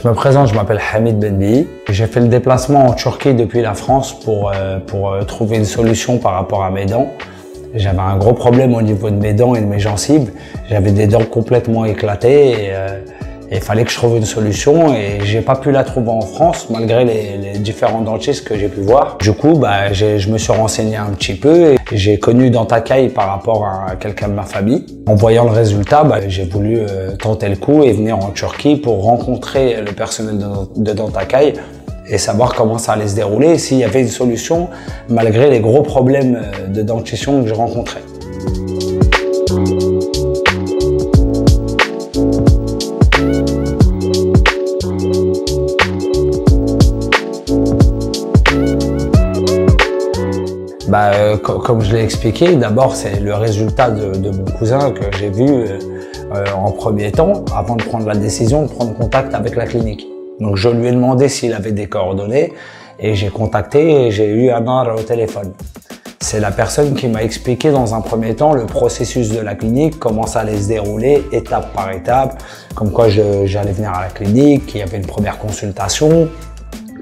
Je me présente, je m'appelle Hamid Benbi. J'ai fait le déplacement en Turquie depuis la France pour trouver une solution par rapport à mes dents. J'avais un gros problème au niveau de mes dents et de mes gencives. J'avais des dents complètement éclatées et il fallait que je trouve une solution et j'ai pas pu la trouver en France malgré les différents dentistes que j'ai pu voir. Du coup, je me suis renseigné un petit peu et j'ai connu Dentacaille par rapport à quelqu'un de ma famille. En voyant le résultat, j'ai voulu tenter le coup et venir en Turquie pour rencontrer le personnel de Dentacaille et savoir comment ça allait se dérouler et s'il y avait une solution malgré les gros problèmes de dentition que je rencontrais. Comme je l'ai expliqué, d'abord c'est le résultat de mon cousin que j'ai vu en premier temps avant de prendre la décision de prendre contact avec la clinique. Donc je lui ai demandé s'il avait des coordonnées et j'ai contacté et j'ai eu Anar au téléphone. C'est la personne qui m'a expliqué dans un premier temps le processus de la clinique, comment ça allait se dérouler étape par étape, comme quoi j'allais venir à la clinique, qu'il y avait une première consultation,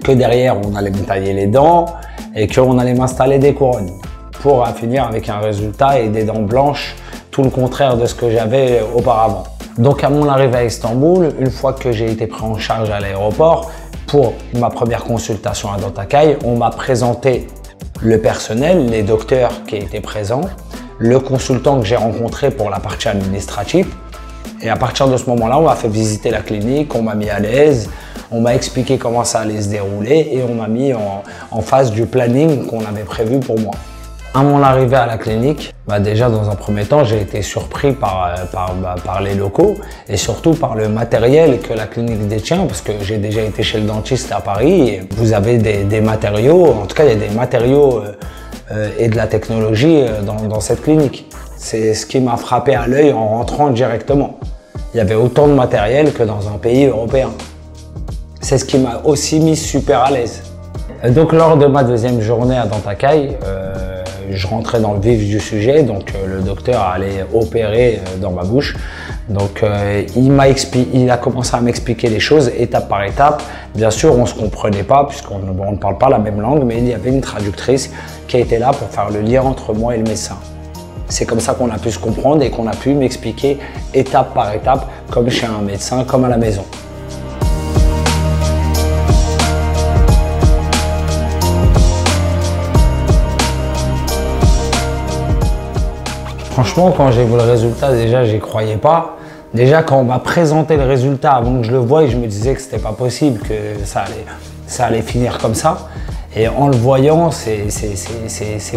que derrière on allait me tailler les dents et qu'on allait m'installer des couronnes pour finir avec un résultat et des dents blanches, tout le contraire de ce que j'avais auparavant. Donc à mon arrivée à Istanbul, une fois que j'ai été pris en charge à l'aéroport pour ma première consultation à Dentacaille, on m'a présenté le personnel, les docteurs qui étaient présents, le consultant que j'ai rencontré pour la partie administrative. Et à partir de ce moment-là, on m'a fait visiter la clinique, on m'a mis à l'aise, on m'a expliqué comment ça allait se dérouler et on m'a mis en face du planning qu'on avait prévu pour moi. À mon arrivée à la clinique, déjà dans un premier temps, j'ai été surpris par les locaux et surtout par le matériel que la clinique détient parce que j'ai déjà été chez le dentiste à Paris et vous avez des matériaux, en tout cas il y a des matériaux et de la technologie dans cette clinique. C'est ce qui m'a frappé à l'œil en rentrant directement. Il y avait autant de matériel que dans un pays européen. C'est ce qui m'a aussi mis super à l'aise. Donc lors de ma deuxième journée à Dentacaille, je rentrais dans le vif du sujet, donc le docteur allait opérer dans ma bouche. Donc il a commencé à m'expliquer les choses étape par étape. Bien sûr, on ne se comprenait pas puisqu'on ne parle pas la même langue, mais il y avait une traductrice qui était là pour faire le lien entre moi et le médecin. C'est comme ça qu'on a pu se comprendre et qu'on a pu m'expliquer étape par étape, comme chez un médecin, comme à la maison. Franchement, quand j'ai vu le résultat, déjà, j'y croyais pas. Déjà, quand on m'a présenté le résultat avant que je le voie, je me disais que c'était pas possible, que ça allait finir comme ça. Et en le voyant, c'est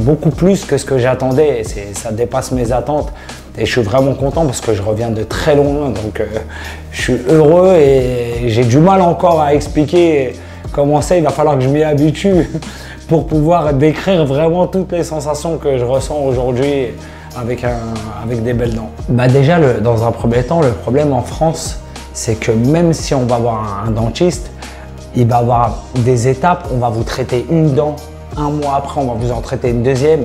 beaucoup plus que ce que j'attendais. Ça dépasse mes attentes. Et je suis vraiment content parce que je reviens de très loin. Donc, je suis heureux et j'ai du mal encore à expliquer comment c'est. Il va falloir que je m'y habitue pour pouvoir décrire vraiment toutes les sensations que je ressens aujourd'hui avec des belles dents. Déjà, dans un premier temps, le problème en France, c'est que même si on va voir un dentiste, il va avoir des étapes, on va vous traiter une dent, un mois après on va vous en traiter une deuxième.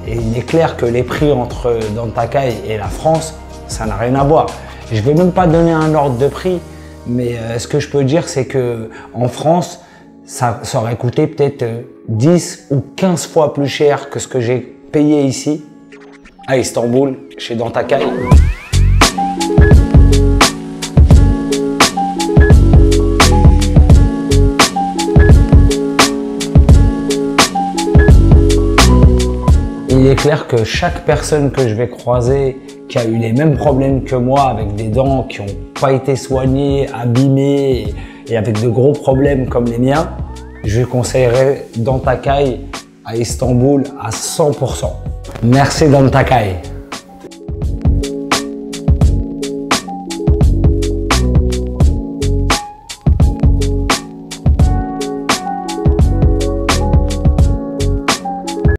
Et il est clair que les prix entre Dentacaille et la France, ça n'a rien à voir. Je ne vais même pas donner un ordre de prix, mais ce que je peux dire c'est qu'en France, ça aurait coûté peut-être 10 ou 15 fois plus cher que ce que j'ai payé ici, à Istanbul, chez Dentacaille. Il est clair que chaque personne que je vais croiser qui a eu les mêmes problèmes que moi avec des dents qui n'ont pas été soignées, abîmées et avec de gros problèmes comme les miens, je lui conseillerais Dentacaille à Istanbul à 100%. Merci Dentacaille.